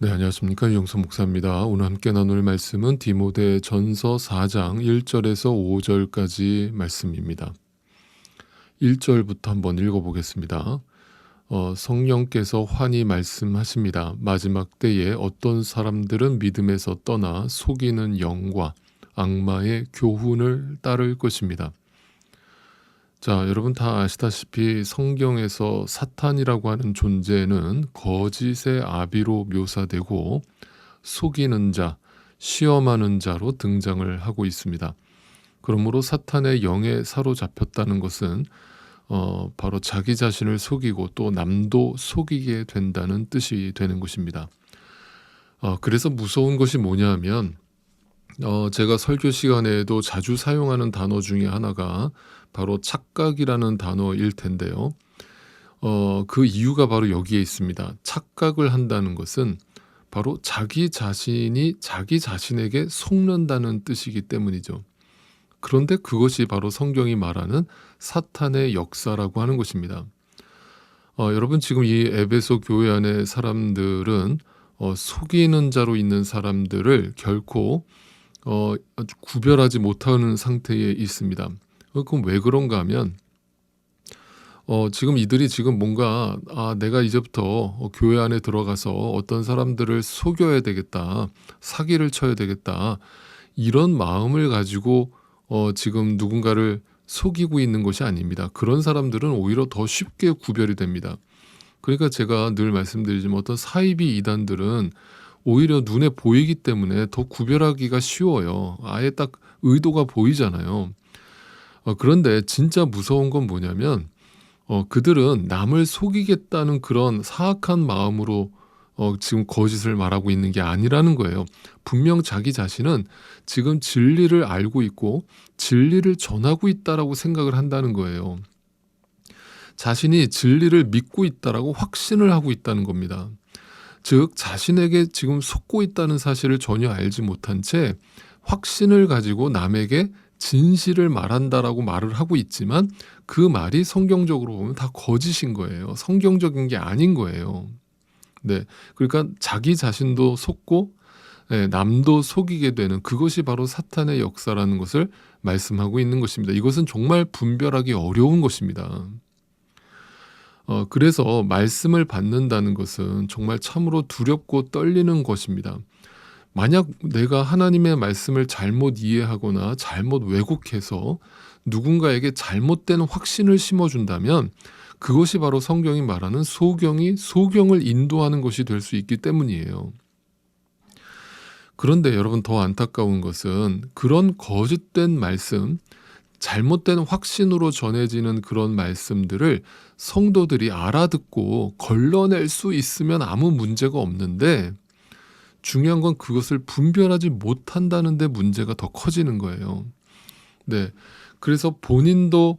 네, 안녕하십니까. 유영선 목사입니다. 오늘 함께 나눌 말씀은 디모데 전서 4장 1절에서 5절까지 말씀입니다. 1절부터 한번 읽어보겠습니다. 성령께서 환히 말씀하십니다. 마지막 때에 어떤 사람들은 믿음에서 떠나 속이는 영과 악마의 교훈을 따를 것입니다. 자, 여러분 다 아시다시피 성경에서 사탄이라고 하는 존재는 거짓의 아비로 묘사되고 속이는 자, 시험하는 자로 등장을 하고 있습니다. 그러므로 사탄의 영에 사로잡혔다는 것은 바로 자기 자신을 속이고 또 남도 속이게 된다는 뜻이 되는 것입니다. 그래서 무서운 것이 뭐냐면 제가 설교 시간에도 자주 사용하는 단어 중에 하나가 바로 착각이라는 단어일 텐데요. 그 이유가 바로 여기에 있습니다. 착각을 한다는 것은 바로 자기 자신이 자기 자신에게 속는다는 뜻이기 때문이죠. 그런데 그것이 바로 성경이 말하는 사탄의 역사라고 하는 것입니다. 여러분 지금 이 에베소 교회 안의 사람들은 속이는 자로 있는 사람들을 결코 아주 구별하지 못하는 상태에 있습니다. 그럼 왜 그런가 하면 지금 이들이 지금 뭔가 내가 이제부터 교회 안에 들어가서 어떤 사람들을 속여야 되겠다, 사기를 쳐야 되겠다, 이런 마음을 가지고 지금 누군가를 속이고 있는 것이 아닙니다. 그런 사람들은 오히려 더 쉽게 구별이 됩니다. 그러니까 제가 늘 말씀드리지만 어떤 사이비 이단들은 오히려 눈에 보이기 때문에 더 구별하기가 쉬워요. 아예 딱 의도가 보이잖아요. 그런데 진짜 무서운 건 뭐냐면 그들은 남을 속이겠다는 그런 사악한 마음으로 지금 거짓을 말하고 있는 게 아니라는 거예요. 분명 자기 자신은 지금 진리를 알고 있고 진리를 전하고 있다라고 생각을 한다는 거예요. 자신이 진리를 믿고 있다라고 확신을 하고 있다는 겁니다. 즉 자신에게 지금 속고 있다는 사실을 전혀 알지 못한 채 확신을 가지고 남에게 진실을 말한다라고 말을 하고 있지만 그 말이 성경적으로 보면 다 거짓인 거예요. 성경적인 게 아닌 거예요. 네, 그러니까 자기 자신도 속고 남도 속이게 되는 그것이 바로 사탄의 역사라는 것을 말씀하고 있는 것입니다. 이것은 정말 분별하기 어려운 것입니다. 그래서 말씀을 받는다는 것은 정말 참으로 두렵고 떨리는 것입니다. 만약 내가 하나님의 말씀을 잘못 이해하거나 잘못 왜곡해서 누군가에게 잘못된 확신을 심어준다면 그것이 바로 성경이 말하는 소경이 소경을 인도하는 것이 될 수 있기 때문이에요. 그런데 여러분 더 안타까운 것은 그런 거짓된 말씀, 잘못된 확신으로 전해지는 그런 말씀들을 성도들이 알아듣고 걸러낼 수 있으면 아무 문제가 없는데 중요한 건 그것을 분별하지 못한다는 데 문제가 더 커지는 거예요. 네, 그래서 본인도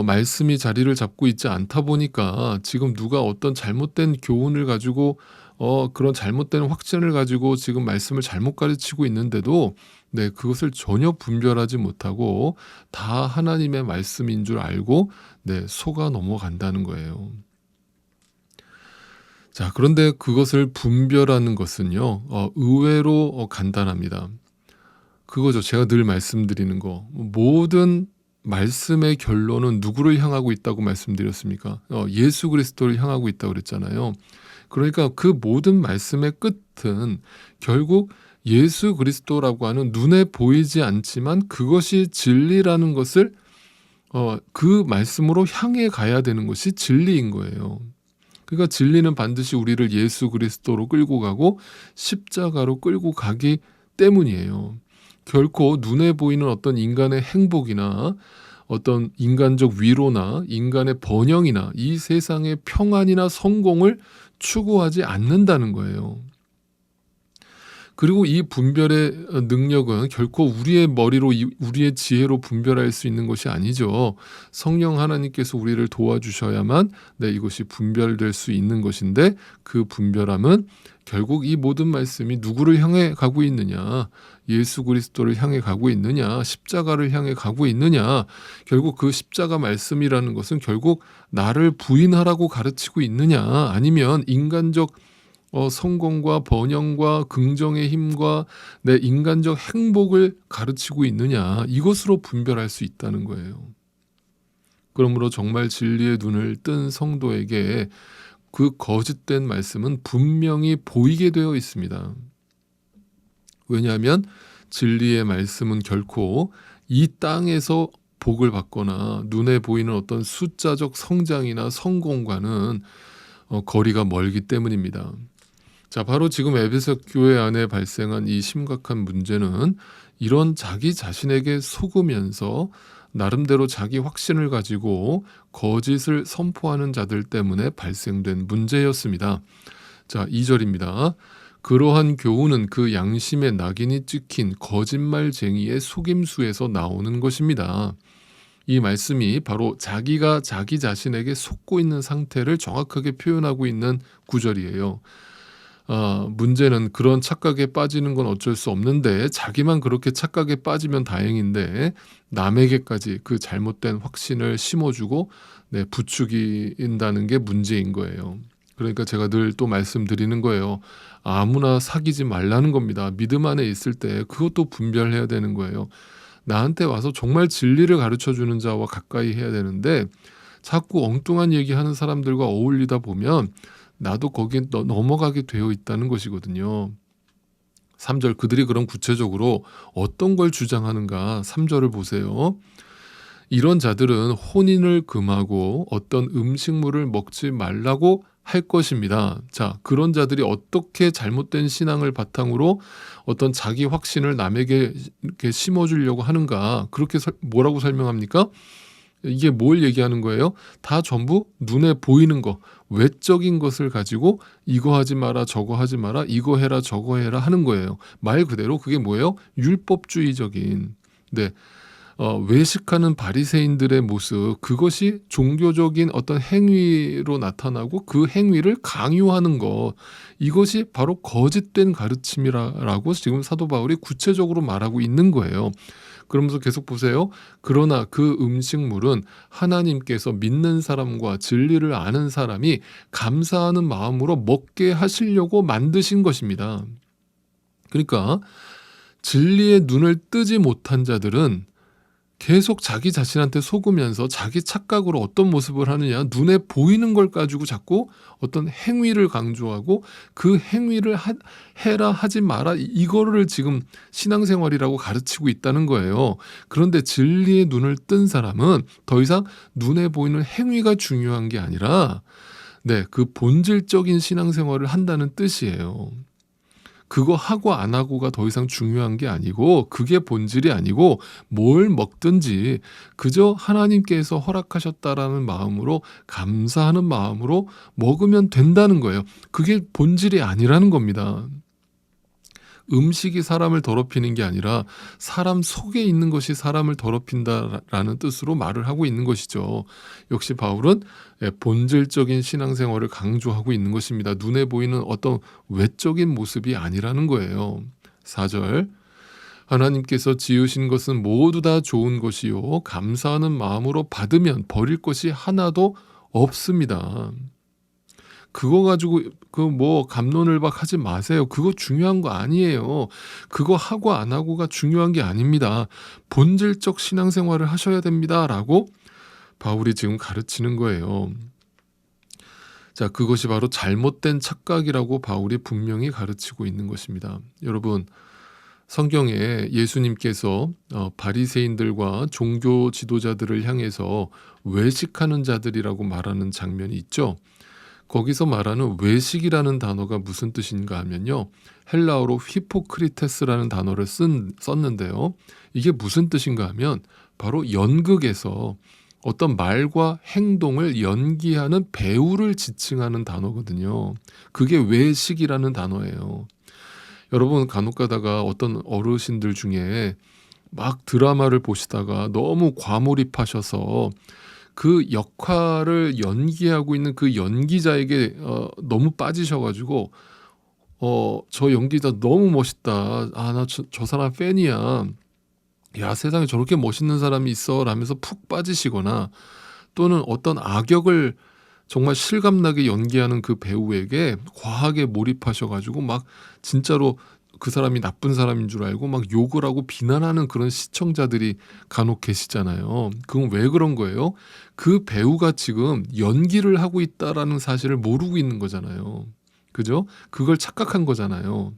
말씀이 자리를 잡고 있지 않다 보니까 지금 누가 어떤 잘못된 교훈을 가지고 그런 잘못된 확신을 가지고 지금 말씀을 잘못 가르치고 있는데도 네, 그것을 전혀 분별하지 못하고 다 하나님의 말씀인 줄 알고 네, 속아 넘어간다는 거예요. 자, 그런데 그것을 분별하는 것은요, 의외로 간단합니다. 그거죠. 제가 늘 말씀드리는 거. 모든 말씀의 결론은 누구를 향하고 있다고 말씀드렸습니까? 예수 그리스도를 향하고 있다고 그랬잖아요. 그러니까 그 모든 말씀의 끝은 결국 예수 그리스도라고 하는 눈에 보이지 않지만 그것이 진리라는 것을 그 말씀으로 향해 가야 되는 것이 진리인 거예요. 그러니까 진리는 반드시 우리를 예수 그리스도로 끌고 가고 십자가로 끌고 가기 때문이에요. 결코 눈에 보이는 어떤 인간의 행복이나 어떤 인간적 위로나 인간의 번영이나 이 세상의 평안이나 성공을 추구하지 않는다는 거예요. 그리고 이 분별의 능력은 결코 우리의 머리로 우리의 지혜로 분별할 수 있는 것이 아니죠. 성령 하나님께서 우리를 도와주셔야만 이것이 분별될 수 있는 것인데 그 분별함은 결국 이 모든 말씀이 누구를 향해 가고 있느냐, 예수 그리스도를 향해 가고 있느냐, 십자가를 향해 가고 있느냐, 결국 그 십자가 말씀이라는 것은 결국 나를 부인하라고 가르치고 있느냐, 아니면 인간적 성공과 번영과 긍정의 힘과 내 인간적 행복을 가르치고 있느냐, 이것으로 분별할 수 있다는 거예요. 그러므로 정말 진리의 눈을 뜬 성도에게 그 거짓된 말씀은 분명히 보이게 되어 있습니다. 왜냐하면 진리의 말씀은 결코 이 땅에서 복을 받거나 눈에 보이는 어떤 숫자적 성장이나 성공과는 거리가 멀기 때문입니다. 자, 바로 지금 에베소 교회 안에 발생한 이 심각한 문제는 이런 자기 자신에게 속으면서 나름대로 자기 확신을 가지고 거짓을 선포하는 자들 때문에 발생된 문제였습니다. 자, 2절입니다. 그러한 교훈은 그 양심의 낙인이 찍힌 거짓말쟁이의 속임수에서 나오는 것입니다. 이 말씀이 바로 자기가 자기 자신에게 속고 있는 상태를 정확하게 표현하고 있는 구절이에요. 문제는 그런 착각에 빠지는 건 어쩔 수 없는데 자기만 그렇게 착각에 빠지면 다행인데 남에게까지 그 잘못된 확신을 심어주고 부추긴다는 게 문제인 거예요. 그러니까 제가 늘 또 말씀드리는 거예요. 아무나 사귀지 말라는 겁니다. 믿음 안에 있을 때 그것도 분별해야 되는 거예요. 나한테 와서 정말 진리를 가르쳐주는 자와 가까이 해야 되는데 자꾸 엉뚱한 얘기하는 사람들과 어울리다 보면 나도 거기에 넘어가게 되어 있다는 것이거든요. 3절, 그들이 그럼 구체적으로 어떤 걸 주장하는가 3절을 보세요. 이런 자들은 혼인을 금하고 어떤 음식물을 먹지 말라고 할 것입니다. 자, 그런 자들이 어떻게 잘못된 신앙을 바탕으로 어떤 자기 확신을 남에게 이렇게 심어주려고 하는가, 그렇게 뭐라고 설명합니까? 이게 뭘 얘기하는 거예요? 다 전부 눈에 보이는 거, 외적인 것을 가지고 이거 하지 마라, 저거 하지 마라, 이거 해라, 저거 해라 하는 거예요. 말 그대로 그게 뭐예요? 율법주의적인, 외식하는 바리새인들의 모습, 그것이 종교적인 어떤 행위로 나타나고 그 행위를 강요하는 것, 이것이 바로 거짓된 가르침이라고 지금 사도 바울이 구체적으로 말하고 있는 거예요. 그러면서 계속 보세요. 그러나 그 음식물은 하나님께서 믿는 사람과 진리를 아는 사람이 감사하는 마음으로 먹게 하시려고 만드신 것입니다. 그러니까 진리의 눈을 뜨지 못한 자들은 계속 자기 자신한테 속으면서 자기 착각으로 어떤 모습을 하느냐, 눈에 보이는 걸 가지고 자꾸 어떤 행위를 강조하고 그 행위를 해라 하지 마라, 이거를 지금 신앙생활이라고 가르치고 있다는 거예요. 그런데 진리의 눈을 뜬 사람은 더 이상 눈에 보이는 행위가 중요한 게 아니라 그 본질적인 신앙생활을 한다는 뜻이에요. 그거 하고 안 하고가 더 이상 중요한 게 아니고, 그게 본질이 아니고 뭘 먹든지 그저 하나님께서 허락하셨다라는 마음으로, 감사하는 마음으로 먹으면 된다는 거예요. 그게 본질이 아니라는 겁니다. 음식이 사람을 더럽히는 게 아니라 사람 속에 있는 것이 사람을 더럽힌다라는 뜻으로 말을 하고 있는 것이죠. 역시 바울은 본질적인 신앙생활을 강조하고 있는 것입니다. 눈에 보이는 어떤 외적인 모습이 아니라는 거예요. 4절, 하나님께서 지으신 것은 모두 다 좋은 것이요 감사하는 마음으로 받으면 버릴 것이 하나도 없습니다. 그거 가지고 갑론을박 하지 마세요. 그거 중요한 거 아니에요. 그거 하고 안 하고가 중요한 게 아닙니다. 본질적 신앙생활을 하셔야 됩니다라고 바울이 지금 가르치는 거예요. 자, 그것이 바로 잘못된 착각이라고 바울이 분명히 가르치고 있는 것입니다. 여러분, 성경에 예수님께서 바리새인들과 종교 지도자들을 향해서 외식하는 자들이라고 말하는 장면이 있죠. 거기서 말하는 외식이라는 단어가 무슨 뜻인가 하면요, 헬라어로 히포크리테스라는 단어를 썼는데요. 이게 무슨 뜻인가 하면 바로 연극에서 어떤 말과 행동을 연기하는 배우를 지칭하는 단어거든요. 그게 외식이라는 단어예요. 여러분, 간혹 가다가 어떤 어르신들 중에 막 드라마를 보시다가 너무 과몰입하셔서 그 역할을 연기하고 있는 그 연기자에게 너무 빠지셔가지고 저 연기자 너무 멋있다, 나 저 사람 팬이야, 야 세상에 저렇게 멋있는 사람이 있어 라면서 푹 빠지시거나, 또는 어떤 악역을 정말 실감나게 연기하는 그 배우에게 과하게 몰입하셔가지고 막 진짜로 그 사람이 나쁜 사람인 줄 알고 막 욕을 하고 비난하는 그런 시청자들이 간혹 계시잖아요. 그건 왜 그런 거예요? 그 배우가 지금 연기를 하고 있다라는 사실을 모르고 있는 거잖아요. 그죠? 그걸 착각한 거잖아요.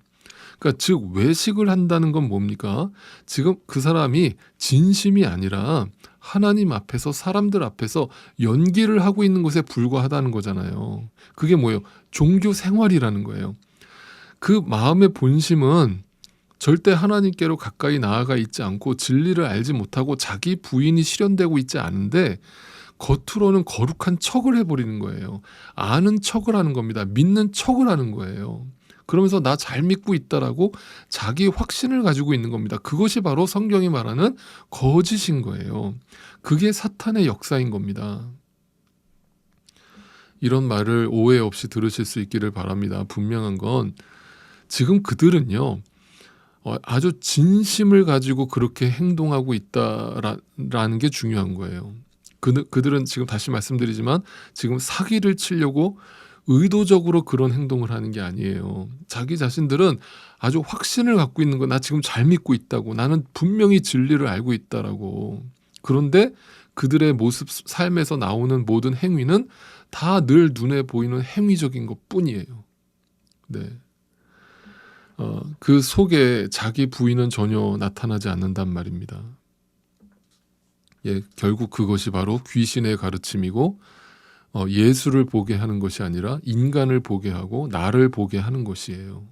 그러니까 즉 외식을 한다는 건 뭡니까? 지금 그 사람이 진심이 아니라 하나님 앞에서 사람들 앞에서 연기를 하고 있는 것에 불과하다는 거잖아요. 그게 뭐예요? 종교 생활이라는 거예요. 그 마음의 본심은 절대 하나님께로 가까이 나아가 있지 않고 진리를 알지 못하고 자기 부인이 실현되고 있지 않은데 겉으로는 거룩한 척을 해버리는 거예요. 아는 척을 하는 겁니다. 믿는 척을 하는 거예요. 그러면서 나 잘 믿고 있다라고 자기 확신을 가지고 있는 겁니다. 그것이 바로 성경이 말하는 거짓인 거예요. 그게 사탄의 역사인 겁니다. 이런 말을 오해 없이 들으실 수 있기를 바랍니다. 분명한 건 지금 그들은요, 아주 진심을 가지고 그렇게 행동하고 있다라는 게 중요한 거예요. 그들은 지금 다시 말씀드리지만 지금 사기를 치려고 의도적으로 그런 행동을 하는 게 아니에요. 자기 자신들은 아주 확신을 갖고 있는 거, 나 지금 잘 믿고 있다고, 나는 분명히 진리를 알고 있다라고. 그런데 그들의 모습, 삶에서 나오는 모든 행위는 다 늘 눈에 보이는 행위적인 것 뿐이에요. 네. 그 속에 자기 부인은 전혀 나타나지 않는단 말입니다. 예, 결국 그것이 바로 귀신의 가르침이고 예수를 보게 하는 것이 아니라 인간을 보게 하고 나를 보게 하는 것이에요.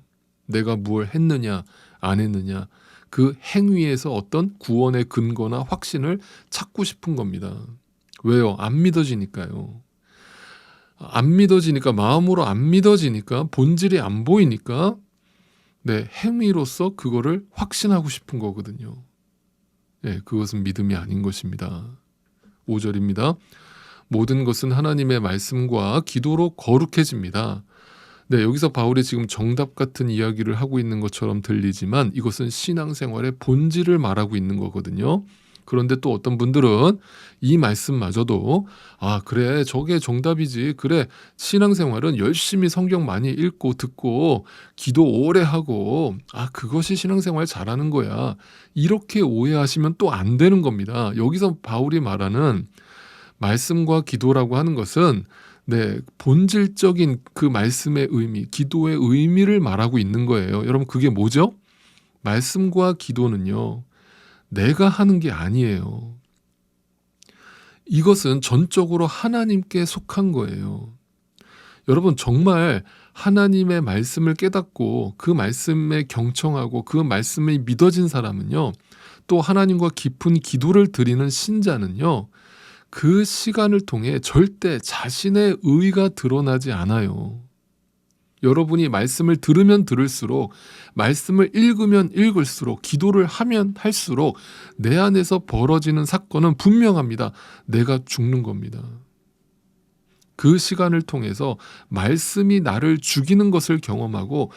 내가 무엇을 했느냐 안 했느냐 그 행위에서 어떤 구원의 근거나 확신을 찾고 싶은 겁니다. 왜요? 안 믿어지니까요. 안 믿어지니까, 마음으로 안 믿어지니까, 본질이 안 보이니까 네, 행위로서 그거를 확신하고 싶은 거거든요. 네, 그것은 믿음이 아닌 것입니다. 5절입니다. 모든 것은 하나님의 말씀과 기도로 거룩해집니다. 네, 여기서 바울이 지금 정답 같은 이야기를 하고 있는 것처럼 들리지만 이것은 신앙생활의 본질을 말하고 있는 거거든요. 그런데 또 어떤 분들은 이 말씀마저도 그래 저게 정답이지, 그래 신앙생활은 열심히 성경 많이 읽고 듣고 기도 오래 하고 그것이 신앙생활 잘하는 거야, 이렇게 오해하시면 또 안 되는 겁니다. 여기서 바울이 말하는 말씀과 기도라고 하는 것은 네, 본질적인 그 말씀의 의미, 기도의 의미를 말하고 있는 거예요. 여러분 그게 뭐죠? 말씀과 기도는요, 내가 하는 게 아니에요. 이것은 전적으로 하나님께 속한 거예요. 여러분 정말 하나님의 말씀을 깨닫고 그 말씀에 경청하고 그 말씀이 믿어진 사람은요, 또 하나님과 깊은 기도를 드리는 신자는요, 그 시간을 통해 절대 자신의 의가 드러나지 않아요. 여러분이 말씀을 들으면 들을수록, 말씀을 읽으면 읽을수록, 기도를 하면 할수록 내 안에서 벌어지는 사건은 분명합니다. 내가 죽는 겁니다. 그 시간을 통해서 말씀이 나를 죽이는 것을 경험하고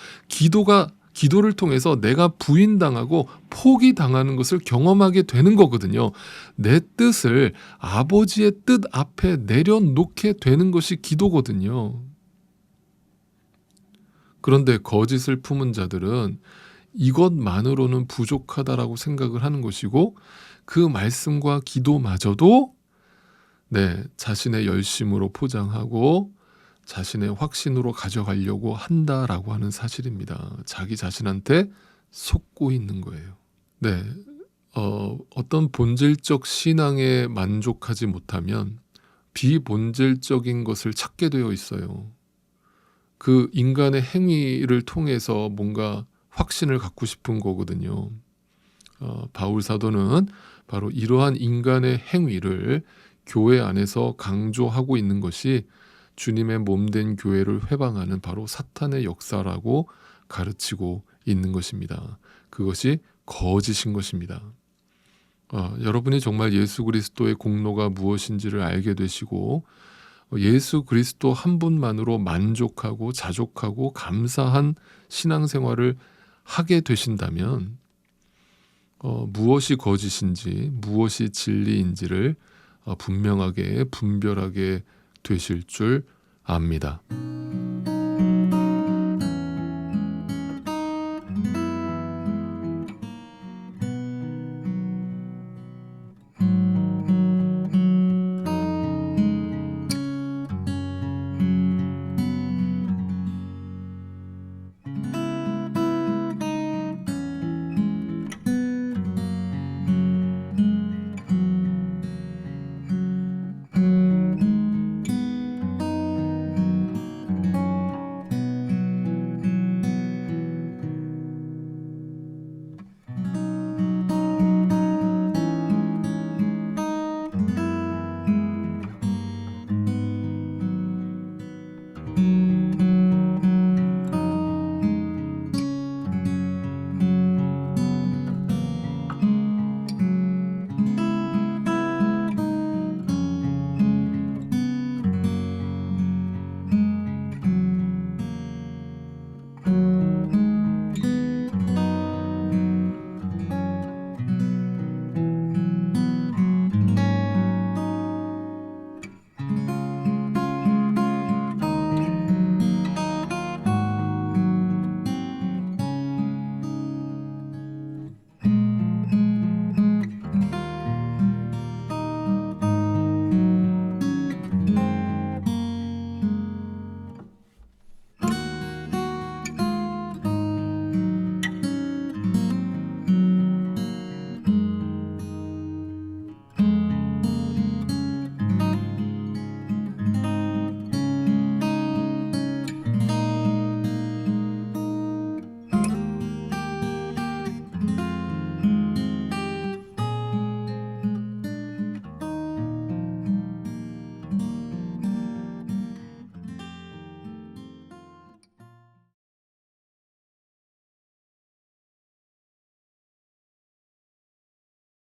기도를 통해서 내가 부인당하고 포기당하는 것을 경험하게 되는 거거든요. 내 뜻을 아버지의 뜻 앞에 내려놓게 되는 것이 기도거든요. 그런데 거짓을 품은 자들은 이것만으로는 부족하다라고 생각을 하는 것이고, 그 말씀과 기도마저도 네, 자신의 열심으로 포장하고 자신의 확신으로 가져가려고 한다라고 하는 사실입니다. 자기 자신한테 속고 있는 거예요. 네, 어떤 본질적 신앙에 만족하지 못하면 비본질적인 것을 찾게 되어 있어요. 그 인간의 행위를 통해서 뭔가 확신을 갖고 싶은 거거든요. 바울 사도는 바로 이러한 인간의 행위를 교회 안에서 강조하고 있는 것이 주님의 몸된 교회를 회방하는 바로 사탄의 역사라고 가르치고 있는 것입니다. 그것이 거짓인 것입니다. 여러분이 정말 예수 그리스도의 공로가 무엇인지를 알게 되시고 예수 그리스도 한 분만으로 만족하고 자족하고 감사한 신앙생활을 하게 되신다면 무엇이 거짓인지 무엇이 진리인지를 분명하게 분별하게 되실 줄 압니다.